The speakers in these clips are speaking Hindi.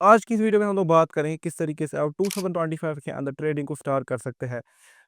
आज की इस वीडियो में हम लोग बात करेंगे किस तरीके से आप 2025 के अंदर ट्रेडिंग को स्टार्ट कर सकते हैं।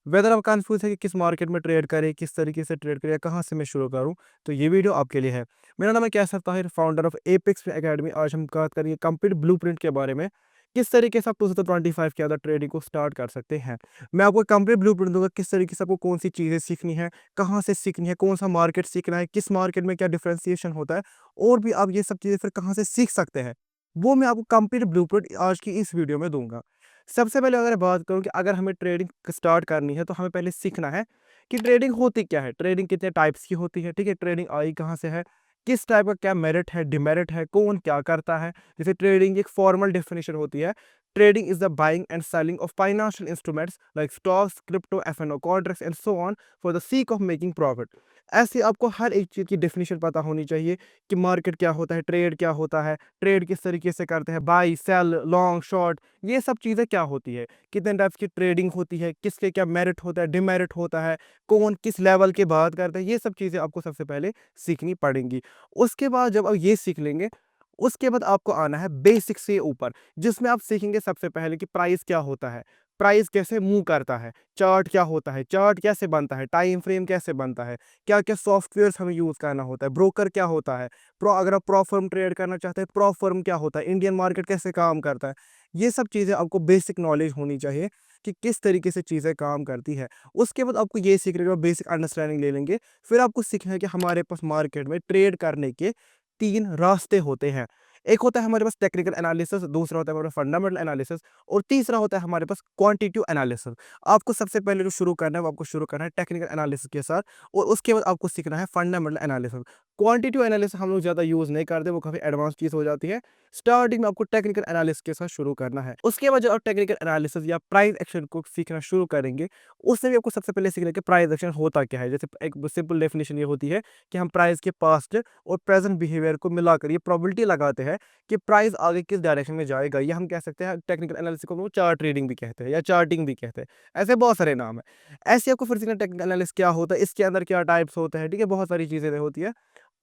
वेदर आप कंफ्यूज है कि किस मार्केट में ट्रेड करें, किस तरीके से ट्रेड करें या कहाँ से मैं शुरू करूं, तो ये वीडियो आपके लिए है। मेरा नाम है Kaiser Tahir, founder of Apex Academy. आज हम बात करेंगे कंप्लीट ब्लूप्रिंट के बारे में, किस तरीके से आप 2025 के अंदर ट्रेडिंग को स्टार्ट कर सकते हैं। मैं आपको कंप्लीट ब्लूप्रिंट दूंगा, किस तरीके से आपको कौन सी चीज़ें सीखनी है, कहाँ से सीखनी है, कौन सा मार्केट सीखना है, किस मार्केट में क्या डिफ्रेंसिएशन होता है, और भी आप ये सब चीज़ें फिर कहाँ से सीख सकते हैं, वो मैं आपको कंप्लीट ब्लूप्रिंट आज की इस वीडियो में दूंगा। सबसे पहले अगर बात करूं कि अगर हमें ट्रेडिंग स्टार्ट करनी है तो हमें पहले सीखना है कि ट्रेडिंग होती क्या है, ट्रेडिंग कितने टाइप्स की होती है। ठीक है, ट्रेडिंग आई कहाँ से है, किस टाइप का क्या मेरिट है, डिमेरिट है, कौन क्या करता है। जैसे ट्रेडिंग की एक फॉर्मल डेफिनेशन होती है, trading is the buying and selling of financial instruments like stocks, crypto, FnO contracts and so on for the sake of making profit. ऐसे आपको हर एक चीज़ की डेफिनेशन पता होनी चाहिए कि मार्केट क्या होता है, ट्रेड क्या होता है, ट्रेड किस तरीके से करते हैं, बाई सेल लॉन्ग शॉर्ट, ये सब चीज़ें क्या होती है, कितने टाइप्स की ट्रेडिंग होती है, किसके क्या मेरिट होता है, डिमेरिट होता है, कौन किस लेवल के बात करता है, ये सब चीज़ें आपको सबसे पहले सीखनी पड़ेंगी। उसके बाद जब आप ये सीख लेंगे, उसके बाद आपको आना है बेसिक से ऊपर, जिसमें आप सीखेंगे सबसे पहले कि प्राइस क्या होता है, प्राइस कैसे मूव करता है, चार्ट क्या होता है, चार्ट कैसे बनता है, टाइम फ्रेम कैसे बनता है, क्या क्या सॉफ्टवेयर हमें यूज़ करना होता है, ब्रोकर क्या होता है, प्रो अगर आप प्रो फर्म ट्रेड करना चाहते हैं, प्रो फर्म क्या होता है, इंडियन मार्केट कैसे काम करता है। ये सब चीज़ें आपको बेसिक नॉलेज होनी चाहिए कि किस तरीके से चीज़ें काम करती है। उसके बाद आपको ये सीखने के बाद बेसिक अंडरस्टैंडिंग ले लेंगे, फिर आपको सीखना है कि हमारे पास मार्केट में ट्रेड करने के 3 रास्ते होते हैं। एक होता है हमारे पास टेक्निकल एनालिसिस, दूसरा होता है हमारे पास फंडामेंटल एनालिसिस, और तीसरा होता है हमारे पास क्वांटिटेटिव एनालिसिस। आपको सबसे पहले जो शुरू करना है वो आपको शुरू करना है टेक्निकल एनालिसिस के साथ, और उसके बाद आपको सीखना है फंडामेंटल एनालिसिस। क्वांटिटेटिव एनालिसिस हम लोग ज़्यादा यूज़ नहीं करते, वो काफ़ी एडवांस चीज़ हो जाती है। स्टार्टिंग में आपको टेक्निकल एनालिसिस के साथ शुरू करना है। उसके बाद जब आप टेक्निकल एनालिसिस या प्राइस एक्शन को सीखना शुरू करेंगे, उससे भी आपको सबसे पहले सीखना है कि प्राइस एक्शन होता क्या है। जैसे एक सिंपल डेफिनेशन ये होती है कि हम प्राइस के पास्ट और प्रेजेंट बिहेवियर को मिलाकर ये प्रोबेबिलिटी लगाते हैं कि प्राइस आगे किस डायरेक्शन में जाएगा। ये हम कह सकते हैं टेक्निकल एनालिसिस को चार्ट ट्रेडिंग भी कहते हैं या चार्टिंग भी कहते हैं, ऐसे बहुत सारे नाम है। ऐसे आपको फिर सीखना टेक्निकल एनालिसिस क्या होता है, इसके अंदर क्या टाइप्स होते हैं। ठीक है, बहुत सारी चीज़ें होती है,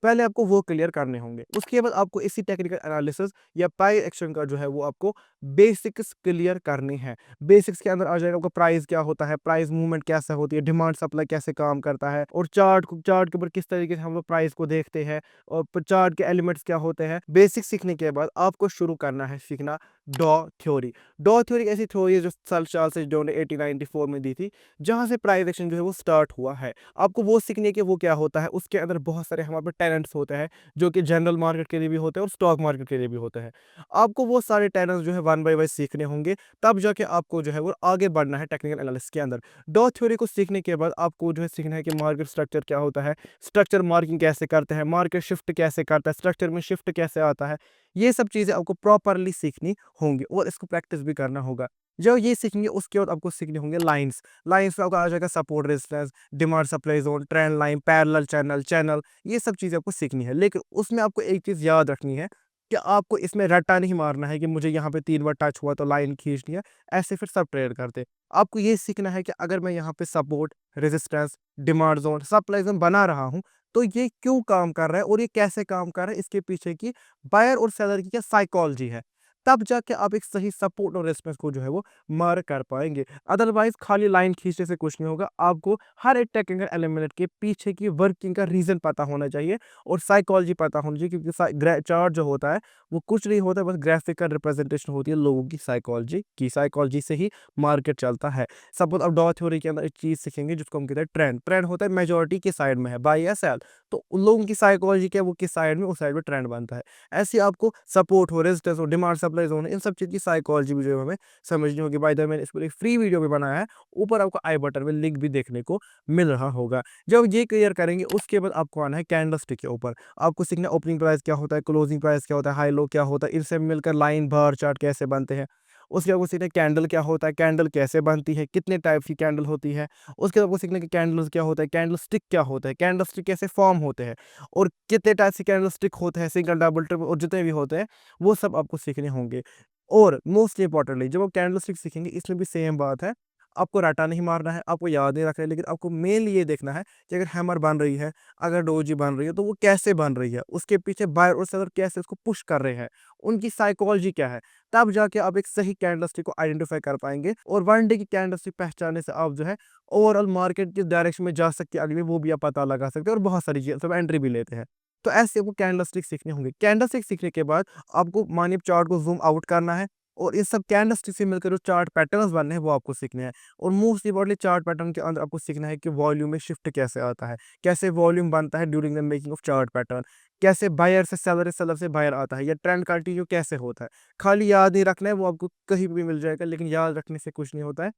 पहले आपको वो क्लियर करने होंगे। उसके बाद आपको इसी टेक्निकल एनालिसिस या प्राइस एक्शन का जो है वो आपको बेसिक्स क्लियर करने हैं। बेसिक्स के अंदर आ जाएगा आपको प्राइस क्या होता है, प्राइस मूवमेंट कैसे होती है, डिमांड सप्लाई कैसे काम करता है, और चार्ट के ऊपर किस तरीके से हम लोग प्राइस को देखते हैं, और चार्ट के एलिमेंट्स क्या होते हैं। बेसिक सीखने के बाद आपको शुरू करना है सीखना डॉ थ्योरी। डॉ थ्योरी ऐसी थ्योरी है जो चार्ल्स डॉ ने 1894 में दी थी, जहां से प्राइस एक्शन जो है वो स्टार्ट हुआ है। आपको वो सीखने के वो क्या होता है, उसके अंदर बहुत सारे हमारे पास टेनेंट्स होते हैं जो कि जनरल मार्केट के लिए भी होते हैं और स्टॉक मार्केट के लिए भी होते हैं। आपको वो सारे टेनेंट्स जो है वन बाय वन सीखने होंगे, तब जाके आपको जो है वो आगे बढ़ना है टेक्निकल एनालिसिस के अंदर। डॉ थ्योरी को सीखने के बाद आपको जो है सीखना है कि मार्केट स्ट्रक्चर क्या होता है, स्ट्रक्चर मार्किंग कैसे करते हैं, मार्केट शिफ्ट कैसे करता है, स्ट्रक्चर में शिफ्ट कैसे आता है। ये सब चीज़ें आपको प्रॉपरली सीखनी होंगी और इसको प्रैक्टिस भी करना होगा। जब ये सीखेंगे उसके बाद आपको सीखने होंगे लाइंस। लाइंस में आपको आ जाएगा support, resistance, demand supply zone, trend line, parallel channel, ये सब चीज़ें आपको सीखनी है। लेकिन उसमें आपको एक चीज़ याद रखनी है कि आपको इसमें रट्टा नहीं मारना है कि मुझे यहाँ पे 3 बार टच हुआ तो लाइन खींचनी है, ऐसे फिर सब ट्रेड करते। आपको ये सीखना है कि अगर मैं यहाँ पे support, resistance, demand zone, supply zone बना रहा हूँ, तो ये क्यों काम कर रहा है और ये कैसे काम कर रहा है, इसके पीछे की बायर और सेलर की क्या साइकोलॉजी है। तब जाके आप एक सही सपोर्ट और रेजिस्टेंस को जो है वो मार्क कर पाएंगे। अदरवाइज खाली लाइन खींचने से कुछ नहीं होगा। आपको हर एक टेक्निकल एलिमेंट के पीछे की वर्किंग का रीजन पता होना चाहिए और साइकोलॉजी पता होनी चाहिए, क्योंकि चार्ट जो होता है वो कुछ नहीं होता, बस ग्राफिकल रिप्रेजेंटेशन होती है लोगों की साइकोलॉजी से ही मार्केट चलता है। सपोज अब डॉ थ्योरी के अंदर एक चीज सीखेंगे जिसको हम कहते हैं ट्रेंड। ट्रेंड होता है मेजोरिटी के साइड में है, बाई या सेल, तो उन लोगों की साइकोलॉजी क्या है, वो किस साइड में, उस साइड में ट्रेंड बनता है। ऐसे आपको सपोर्ट हो, रेजिस्टेंस हो, डिमांड सप्लाई जोन, इन सब चीज की साइकोलॉजी भी जो है हमें समझनी होगी। बाय द वे मैंने इसको एक फ्री वीडियो भी बनाया है, ऊपर आपको आई बटन में लिंक भी देखने को मिल रहा होगा। जब ये क्लियर करेंगे उसके बाद आपको आना है कैंडलस्टिक के ऊपर। आपको सीखना ओपनिंग प्राइस क्या होता है, क्लोजिंग प्राइस क्या होता है, हाई लो क्या होता है, इनसे मिलकर लाइन बार चार्ट कैसे बनते हैं। उसके बाद आपको सीखना है कैंडल क्या होता है, कैंडल कैसे बनती है, कितने टाइप की कैंडल होती है। उसके बाद आपको सीखना है कि कैंडल्स क्या होता है, कैंडल स्टिक क्या होता है, कैंडल स्टिक कैसे फॉर्म होते हैं, और कितने टाइप के कैंडल स्टिक होते हैं, सिंगल, डबल, ट्रिपल, और जितने भी होते हैं वो सब आपको सीखने होंगे। और मोस्ट इंपॉर्टेंटली जब आप कैंडल स्टिक सीखेंगे, इसमें भी सेम बात है, आपको रटा नहीं मारना है, आपको याद नहीं रखना है, लेकिन आपको मेनली ये देखना है कि अगर हैमर बन रही है, अगर डोजी बन रही है, तो वो कैसे बन रही है, उसके पीछे बायर और सेलर कैसे उसको पुश कर रहे हैं, उनकी साइकोलॉजी क्या है। तब जाके आप एक सही कैंडलस्टिक को आइडेंटिफाई कर पाएंगे, और वन डे की कैंडलस्टिक पहचानने से आप जो है ओवरऑल मार्केट किस डायरेक्शन में जा सकती है अगली, वो भी आप पता लगा सकते हैं, और बहुत सारी चीज़ें सब एंट्री भी लेते हैं। तो ऐसे आपको कैंडलस्टिक सीखने होंगे। कैंडलस्टिक सीखने के बाद आपको मानिए चार्ट को ज़ूम आउट करना है, और इन सब कैंडलस्टिक से मिलकर जो चार्ट पैटर्न्स बनने हैं वो आपको सीखने हैं। और मोस्ट इंपॉर्टेंटली चार्ट पैटर्न के अंदर आपको सीखना है कि वॉल्यूम में शिफ्ट कैसे आता है, कैसे वॉल्यूम बनता है during the making of chart pattern, कैसे बायर से सेलर, सेलर से बायर आता है, या ट्रेंड कंटिन्यू कैसे होता है। खाली याद नहीं रखना है, वो आपको कहीं भी मिल जाएगा, लेकिन याद रखने से कुछ नहीं होता है।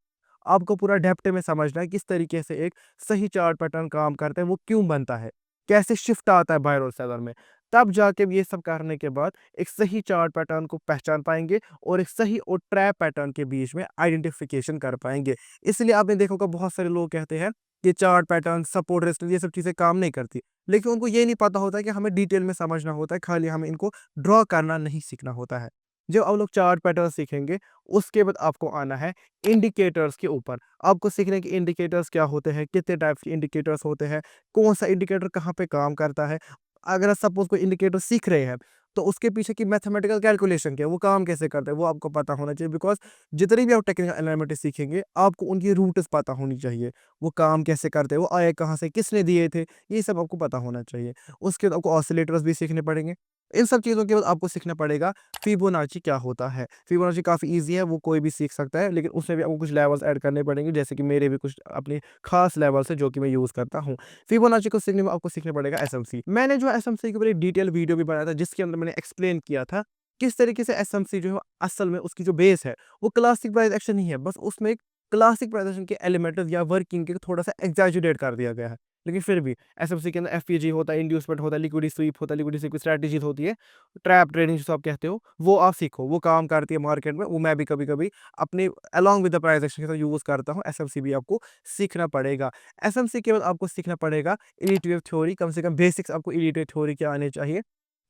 आपको पूरा डेप्थ में समझना है किस तरीके से एक सही चार्ट पैटर्न काम करता है, वो क्यों बनता है, कैसे शिफ्ट आता है बायर और सेलर में। तब जाके ये सब करने के बाद एक सही चार्ट पैटर्न को पहचान पाएंगे, और एक सही और ट्रैप पैटर्न के बीच में आइडेंटिफिकेशन कर पाएंगे। इसलिए आपने देखा होगा बहुत सारे लोग कहते हैं कि चार्ट पैटर्न, सपोर्ट, रेजिस्टेंस, ये सब चीज़ें काम नहीं करती, लेकिन उनको ये नहीं पता होता है कि हमें डिटेल में समझना होता है, खाली हमें इनको ड्रॉ करना नहीं सीखना होता है। जब आप लोग चार्ट पैटर्न सीखेंगे, उसके बाद आपको आना है इंडिकेटर्स के ऊपर। आपको सीखना है कि इंडिकेटर्स क्या होते हैं, कितने टाइप्स के इंडिकेटर्स होते हैं, कौन सा इंडिकेटर कहाँ पे काम करता है। अगर सपोज कोई इंडिकेटर सीख रहे हैं, तो उसके पीछे की मैथमेटिकल कैलकुलेशन क्या है, वो काम कैसे करता है, वो आपको पता होना चाहिए। बिकॉज जितनी भी आप टेक्निकल एनालिटिक्स सीखेंगे, आपको उनकी रूट्स पता होनी चाहिए, वो काम कैसे करते हैं, वो आए कहाँ से, किसने दिए थे, ये सब आपको पता होना चाहिए। उसके बाद आपको ऑसिलेटर्स भी सीखने पड़ेंगे। इन सब चीज़ों के बाद आपको सीखना पड़ेगा फिबोनाची क्या होता है। फिबोनाची काफ़ी ईज़ी है, वो कोई भी सीख सकता है, लेकिन उसमें भी आपको कुछ लेवल्स ऐड करने पड़ेंगे, जैसे कि मेरे भी कुछ अपने खास लेवल्स हैं जो कि मैं यूज़ करता हूँ। फिबोनाची को सीखने में आपको सीखना पड़ेगा एसएमसी। मैंने जो एसएमसी के ऊपर एक डिटेल वीडियो भी बनाया था, जिसके अंदर मैंने एक्सप्लेन किया था किस तरीके से एसएमसी जो है असल में उसकी जो बेस है, वो क्लासिक प्राइस एक्शन नहीं है, बस उसमें एक क्लासिक प्राइस एक्शन के एलिमेंट्स या वर्किंग के थोड़ा सा एग्जैजुरेट कर दिया गया है। लेकिन फिर भी एसएमसी के अंदर एफपीजी होता है, इंड्यूसमेंट होता है, लिक्विडिटी स्वीप होता है, लिक्विडिटी स्वीप की स्ट्रेटजीज होती है, ट्रैप ट्रेडिंग जिसको आप कहते हो, वो आप सीखो, वो काम करती है मार्केट में। वो मैं भी कभी कभी अपने along with the price action के साथ यूज करता हूँ। एसएमसी भी आपको सीखना पड़ेगा। एसएमसी के बाद आपको सीखना पड़ेगा इलीट वेव थ्योरी, कम से कम बेसिक्स आपको इलीट वेव थ्योरी के आने चाहिए,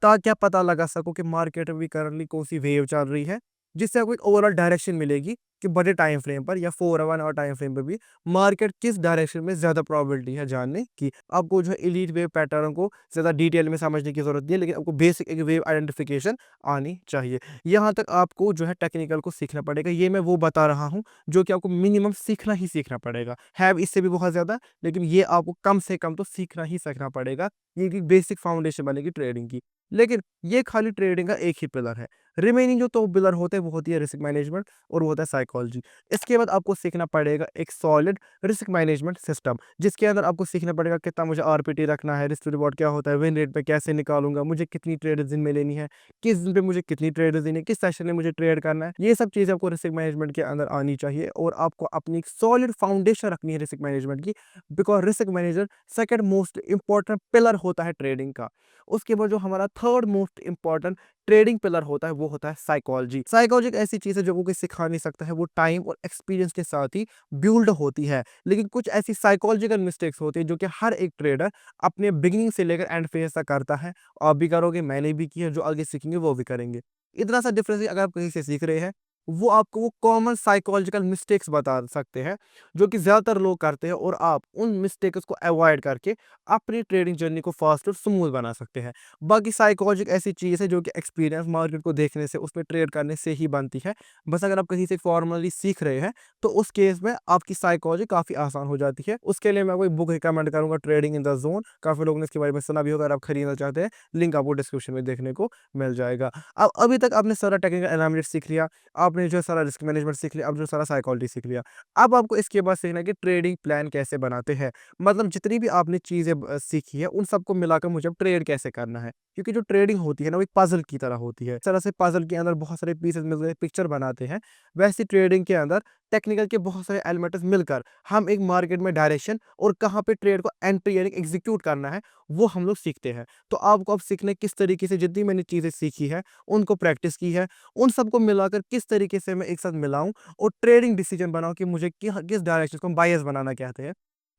ताकि आप पता लगा सको कि मार्केट में भी करंटली कौन सी वेव चल रही है, जिससे आपको एक ओवरऑल डायरेक्शन मिलेगी कि बड़े टाइम फ्रेम पर या 4 1 आवर टाइम फ्रेम पर भी मार्केट किस डायरेक्शन में ज़्यादा प्रोबेबिलिटी है जानने की। आपको जो है इलीट वेव पैटर्न को ज़्यादा डिटेल में समझने की ज़रूरत नहीं है, लेकिन आपको बेसिक एक वेव आइडेंटिफिकेशन आनी चाहिए। यहाँ तक आपको जो है टेक्निकल को सीखना पड़ेगा। ये मैं वो बता रहा हूँ जो कि आपको मिनिमम सीखना ही सीखना पड़ेगा। है इससे भी बहुत ज़्यादा, लेकिन ये आपको कम से कम तो सीखना ही सीखना पड़ेगा। ये एक बेसिक फाउंडेशन बनेगी ट्रेडिंग की। लेकिन ये खाली ट्रेडिंग का एक ही पिलर है। रिमेनिंग जो 2 पिलर होते हैं वो होती है रिस्क मैनेजमेंट और वो होता है साइकोलॉजी। इसके बाद आपको सीखना पड़ेगा एक सॉलिड रिस्क मैनेजमेंट सिस्टम, जिसके अंदर आपको सीखना पड़ेगा कितना मुझे आरपीटी रखना है, रिस्क टू रिवॉर्ड क्या होता है, विन रेट पे कैसे निकालूंगा, मुझे कितनी ट्रेड दिन में लेनी है, किस दिन पे मुझे कितनी ट्रेड देनी है, किस सेशन में मुझे ट्रेड करना है। ये सब चीज़ें आपको रिस्क मैनेजमेंट के अंदर आनी चाहिए, और आपको अपनी एक सॉलिड फाउंडेशन रखनी है रिस्क मैनेजमेंट की। Because risk manager second most important pillar होता है ट्रेडिंग का। उसके बाद जो हमारा third most important trading pillar होता है वो होता है साइकोलॉजी। साइकोलॉजी एक ऐसी चीज़ है जो कोई सिखा नहीं सकता है, वो टाइम और एक्सपीरियंस के साथ ही बिल्ड होती है। लेकिन कुछ ऐसी साइकोलॉजिकल मिस्टेक्स होती है जो कि हर एक ट्रेडर अपने बिगिनिंग से लेकर एंड फेज तक करता है। आप भी करोगे, मैंने भी किया, जो आगे सीखेंगे वो भी करेंगे। इतना सा डिफरेंस है, अगर आप कहीं से सीख रहे हैं, वो आपको वो कॉमन साइकोलॉजिकल मिस्टेक्स बता सकते हैं जो कि ज़्यादातर लोग करते हैं, और आप उन मिस्टेक्स को अवॉइड करके अपनी ट्रेडिंग जर्नी को फास्ट और स्मूथ बना सकते हैं। बाकी साइकोलॉजी एक ऐसी चीज़ है जो कि एक्सपीरियंस मार्केट को देखने से, उसमें ट्रेड करने से ही बनती है। बस अगर आप कहीं से फॉर्मली सीख रहे हैं, तो उस केस में आपकी साइकोलॉजी काफ़ी आसान हो जाती है। उसके लिए मैं कोई बुक रिकमेंड करूँगा, ट्रेडिंग इन द जोन। काफ़ी लोगों ने इसके बारे में सुना भी होगा। अगर आप खरीदना चाहते हैं, लिंक आपको डिस्क्रिप्शन में देखने को मिल जाएगा। अब अभी तक आपने सारा टेक्निकल एनालिसिस सीख लिया, आपने जो सारा रिस्क मैनेजमेंट सीख लिया, अब जो सारा साइकोलॉजी सीख लिया। अब आपको इसके बाद सीखना है कि ट्रेडिंग प्लान कैसे बनाते हैं। मतलब जितनी भी आपने चीज़ें सीखी है, उन सबको मिलाकर मुझे अब ट्रेड कैसे करना है। क्योंकि जो ट्रेडिंग होती है ना, वो एक पजल की तरह होती है। इस तरह से पजल के अंदर बहुत सारे पीसेस मिलकर पिक्चर बनाते हैं, वैसे ट्रेडिंग के अंदर टेक्निकल के बहुत सारे एलिमेंट्स मिलकर हम एक मार्केट में डायरेक्शन और कहाँ पे ट्रेड को एंट्री यानी एग्जीक्यूट करना है, वो हम लोग सीखते हैं। तो आपको अब सीखने किस तरीके से जितनी मैंने चीज़ें सीखी है, उनको प्रैक्टिस की है, उन सबको मिलाकर किस तरीके से मैं एक साथ मिलाऊं और ट्रेडिंग डिसीजन बनाऊं कि मुझे किस डायरेक्शन को बायस बनाना कहते हैं,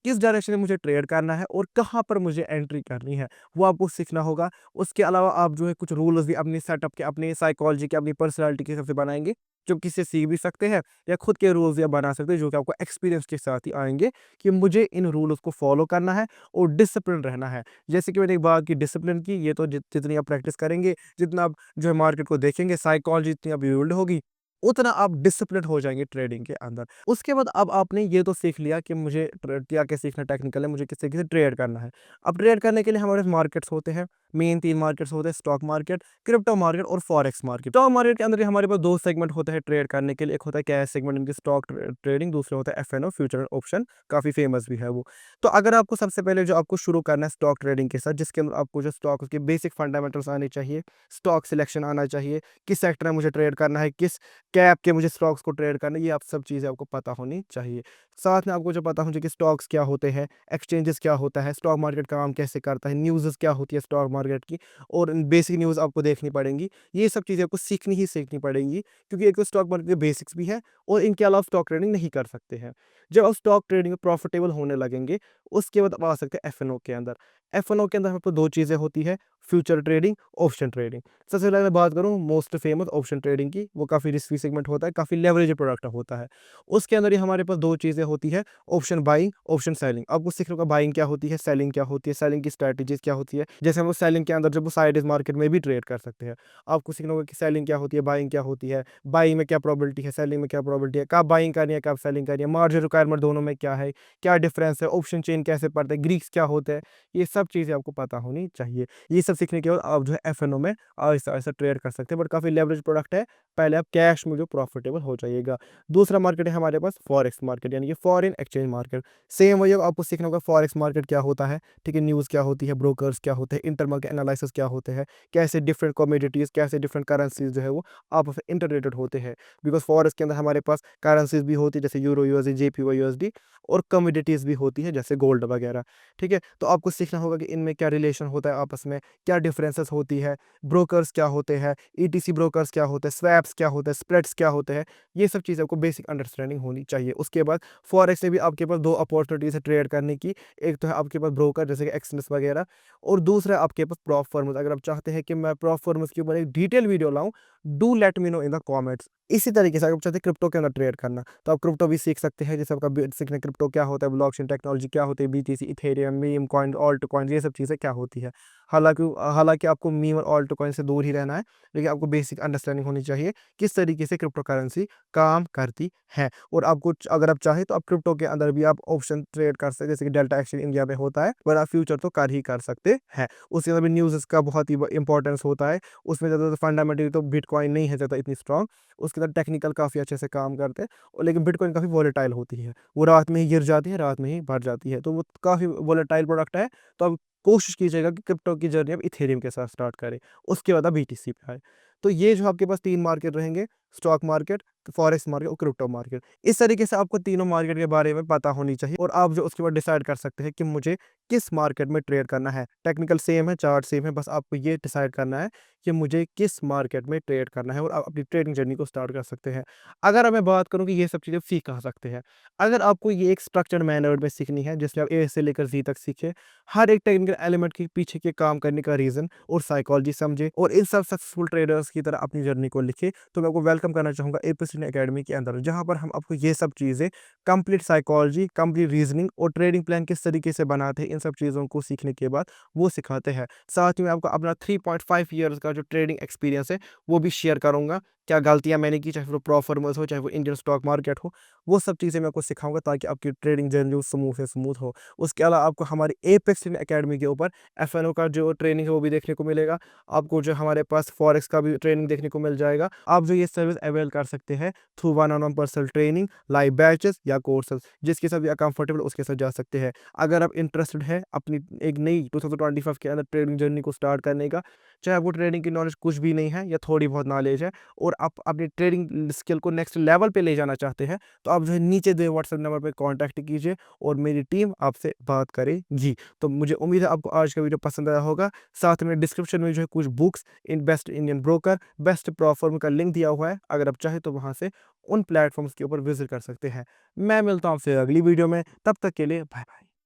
किस डायरेक्शन में मुझे ट्रेड करना है और कहाँ पर मुझे एंट्री करनी है, वो आपको सीखना होगा। उसके अलावा आप जो है कुछ रूल्स भी अपने सेटअप के, अपने साइकोलॉजी के, अपनी पर्सनैलिटी के हिसाब से बनाएँगे, जो किसी से सीख भी सकते हैं या खुद के रूल्स या बना सकते हैं, जो कि आपको एक्सपीरियंस के साथ ही आएँगे कि मुझे इन रूल्स को फॉलो करना है और डिसिप्लिन रहना है। जैसे कि मैंने एक बात की डिसिप्लिन की, ये तो जितनी आप प्रैक्टिस करेंगे, जितना आप जो है मार्केट को देखेंगे, साइकोलॉजी जितनी आपकी बिल्ड होगी, उतना आप डिसिप्लिन हो जाएँगे ट्रेडिंग के अंदर। उसके बाद अब आपने ये तो सीख लिया कि मुझे क्या-क्या सीखना टेक्निकल है, मुझे किस तरीके से ट्रेड करना है। अब ट्रेड करने के लिए हमारे पास मार्केट्स होते हैं, मेन 3 मार्केट्स होते हैं, स्टॉक मार्केट, क्रिप्टो मार्केट और फॉरेक्स मार्केट। स्टॉक मार्केट के अंदर ही हमारे पास 2 सेगमेंट होते हैं ट्रेड करने के लिए, एक होता है कैश सेगमेंट इनकी स्टॉक ट्रेडिंग, दूसरा होता है एफ-एन-ओ फ्यूचर एंड ऑप्शन, काफ़ी फेमस भी है वो। तो अगर आपको सबसे पहले जो आपको शुरू करना है स्टॉक ट्रेडिंग के साथ, जिसके अंदर आपको जो स्टॉक के बेसिक फंडामेंटल्स आने चाहिए, स्टॉक सिलेक्शन आना चाहिए, किस सेक्टर में मुझे ट्रेड करना है, किस कैप के मुझे स्टॉक्स को ट्रेड करना है, ये आप सब चीज़ें आपको पता होनी चाहिए। साथ में आपको जो पता होना चाहिए कि स्टॉक्स क्या होते हैं, एक्सचेंजेस क्या होता है, स्टॉक मार्केट काम कैसे करता है, न्यूज़ क्या होती है स्टॉक मार्केट की, और बेसिक न्यूज़ आपको देखनी पड़ेंगी। ये सब चीज़ें आपको सीखनी ही सीखनी पड़ेंगी, क्योंकि एक तो स्टॉक मार्केट के बेसिक्स भी है और इनके अलावा स्टॉक ट्रेडिंग नहीं कर सकते हैं। जब आप स्टॉक ट्रेडिंग में प्रॉफिटेबल होने लगेंगे, उसके बाद आप आ सकते हैं एफ-एन-ओ के अंदर। एफ-एन-ओ के अंदर आपको 2 चीज़ें होती है, फ्यूचर ट्रेडिंग, ऑप्शन ट्रेडिंग। सबसे पहले मैं बात करूँ मोस्ट फेमस ऑप्शन ट्रेडिंग की, वो काफ़ी रिस्की सेगमेंट होता है, काफ़ी लेवरेज प्रोडक्ट होता है। उसके अंदर ही हमारे पास 2 चीज़ें होती है, ऑप्शन बाइंग, ऑप्शन सेलिंग। आपको सीखने होगा बाइंग क्या होती है, सेलिंग क्या होती है, सेलिंग की स्ट्रैटेजीज़ क्या होती है। जैसे हम लोग सेलिंग के अंदर जब वो साइडेज़ मार्केट में भी ट्रेड कर सकते हैं। आपको सीखना होगा कि सेलिंग क्या होती है, बाइंग क्या होती है, बाइंग में क्या प्रोबेबिलिटी है, सेलिंग में क्या प्रोबेबिलिटी है, कब बाइंग करनी है, कब सेलिंग करनी है, मार्जिन रिक्वायरमेंट दोनों में क्या है, क्या डिफरेंस है, ऑप्शन चेन कैसे पड़ता है, ग्रीक्स क्या होता है, ये सब चीज़ें आपको पता होनी चाहिए। ये सब सीखने के बाद आप जो है एफ-एन-ओ में आहिस्ता-आहिस्ता ट्रेड कर सकते हैं, बट काफ़ी लेवरेज प्रोडक्ट है। पहले आप कैश में जो प्रॉफिटेबल हो जाइएगा। दूसरा मार्केट है हमारे पास फॉरेक्स मार्केट, यानी कि फॉरेन एक्सचेंज मार्केट। सेम वही होगा, आपको सीखना होगा फॉरेक्स मार्केट क्या होता है, ठीक है, न्यूज़ क्या होती है, ब्रोकर्स क्या होते हैं, इंटरमार्केट एनालिसिस क्या होते हैं, कैसे डिफरेंट कमोडिटीज़, कैसे डिफरेंट करेंसीज़ जो है वो आपस में इंटररेटेड होते हैं। बिकॉज़ फॉरेक्स के अंदर हमारे पास करेंसीज़ भी होती है, जैसे यूरो यूएसडी, जेपीवाई यूएसडी, और कमोडिटीज़ भी होती है, जैसे गोल्ड वगैरह, ठीक है। तो आपको सीखना होगा कि इनमें क्या रिलेशन होता है आपस में, क्या डिफरेंसेस होती है, ब्रोकर्स क्या होते हैं, ईटीसी ब्रोकर्स क्या होते हैं, स्वैप्स क्या होते हैं, स्प्रेड्स क्या होते हैं, ये सब चीज़ें आपको बेसिक अंडरस्टैंडिंग होनी चाहिए। उसके बाद फॉरेक्स में भी आपके पास 2 अपॉर्चुनिटीज़ है ट्रेड करने की। एक तो है आपके पास ब्रोकर जैसे कि एक्सनेस वगैरह, और दूसरा है आपके पास प्रॉप फर्म्स। अगर आप चाहते हैं कि मैं प्रॉप फर्म्स के ऊपर एक डिटेल वीडियो लाऊँ, do let me know in the comments. इसी तरीके से अगर आप चाहते हैं क्रिप्टो के अंदर ट्रेड करना, तो आप क्रिप्टो भी सीख सकते हैं। जैसे आपका सीखना है क्रिप्टो क्या होता है, ब्लॉकचेन टेक्नोलॉजी क्या होती है, BTC, Ethereum, meme coin, alt coin, ये सब चीज़ें क्या होती है। हालाँकि आपको मीम और ऑल्ट कॉइन से दूर ही रहना है, लेकिन आपको बेसिक अंडरस्टैंडिंग होनी चाहिए किस तरीके से क्रिप्टो करेंसी काम करती है। और आपको अगर आप चाहें तो आप क्रिप्टो के अंदर भी आप ऑप्शन ट्रेड कर सकते हैं, जैसे कि डेल्टा एक्सचेंज इंडिया में होता है, पर आप फ्यूचर तो कर ही कर सकते हैं। उसके अंदर भी न्यूज़ का बहुत ही इंपॉर्टेंस होता है। उसमें ज़्यादा फंडामेंटली तो बिटकॉइन नहीं है ज़्यादा इतनी स्ट्रॉन्ग, उसके अंदर टेक्निकल काफ़ी अच्छे से काम करते हैं, और लेकिन बिटकॉइन काफ़ी वोलेटाइल होती है। वो रात में ही गिर जाती है, रात में ही बढ़ जाती है, तो वो काफ़ी वोलेटाइल प्रोडक्ट है। तो आप कोशिश कीजिएगा कि क्रिप्टो की जर्नी आप इथेरियम के साथ स्टार्ट करें, उसके बाद आप बीटीसी पे आए। तो ये जो आपके पास 3 मार्केट रहेंगे, स्टॉक मार्केट, फॉरेक्स मार्केट और क्रिप्टो मार्केट। इस तरीके से आपको तीनों मार्केट के बारे में पता होनी चाहिए, और आप जो उसके बाद डिसाइड कर सकते हैं कि मुझे किस मार्केट में ट्रेड करना है। टेक्निकल सेम है, चार्ट सेम है, बस आपको ये डिसाइड करना है कि मुझे किस मार्केट में ट्रेड करना है, और आप अपनी ट्रेडिंग जर्नी को स्टार्ट कर सकते हैं। अगर अब मैं बात करूँ कि ये सब चीज़ें सीख कहाँ सकते हैं। अगर आपको ये एक स्ट्रक्चर्ड मैनर में सीखनी है, जिसमें आप ए से लेकर ज़ी तक सीखें, हर एक टेक्निकल एलिमेंट के पीछे के काम करने का रीज़न और साइकोलॉजी समझे, और इन सब सक्सेसफुल ट्रेडर्स की तरह अपनी जर्नी को लिखे, तो मैं आपको वेलकम करना चाहूँगा एपिसिन एकेडमी के अंदर, जहाँ पर हम आपको ये सब चीज़ें, कंप्लीट साइकोलॉजी, कंप्लीट रीजनिंग और ट्रेडिंग प्लान किस तरीके से बनाते हैं, इन सब चीज़ों को सीखने के बाद वो सिखाते हैं। साथ ही मैं आपको अपना 3.5 ईयर्स का जो ट्रेडिंग एक्सपीरियंस है वो भी शेयर करूँगा। क्या गलतियाँ मैंने की, चाहे वो प्रोफॉर्मर्स हो, चाहे वो इंडियन स्टॉक मार्केट हो, वो सब चीज़ें मैं आपको सिखाऊंगा, ताकि आपकी ट्रेडिंग जर्नी जो स्मूथ से स्मूथ हो। उसके अलावा आपको हमारी एपेक्स एकेडमी के ऊपर एफ-एन-ओ का जो ट्रेनिंग है वो भी देखने को मिलेगा। आपको जो हमारे पास फॉरेक्स का भी ट्रेनिंग देखने को मिल जाएगा। आप जो ये सर्विस अवेल कर सकते हैं through one on one personal training, live batches या कोर्सेज, जिसके साथ भी आप कंफर्टेबल उसके साथ जा सकते हैं। अगर आप इंटरेस्टेड है अपनी एक नई 2025 के अंदर ट्रेडिंग जर्नी को स्टार्ट करने का, चाहे आपको ट्रेडिंग की नॉलेज कुछ भी नहीं है या थोड़ी बहुत नॉलेज है, और आप अपनी ट्रेडिंग स्किल को नेक्स्ट लेवल पे ले जाना चाहते हैं, तो आप जो है नीचे दिए व्हाट्सएप नंबर पे कांटेक्ट कीजिए, और मेरी टीम आपसे बात करेगी। तो मुझे उम्मीद है आपको आज का वीडियो पसंद आया होगा। साथ में डिस्क्रिप्शन में जो है कुछ books, in best Indian broker, best platform का लिंक दिया हुआ है। अगर आप चाहें तो वहाँ से उन प्लेटफॉर्म्स के ऊपर विजिट कर सकते हैं। मैं मिलता हूँ आपसे अगली वीडियो में, तब तक के लिए बाय बाय।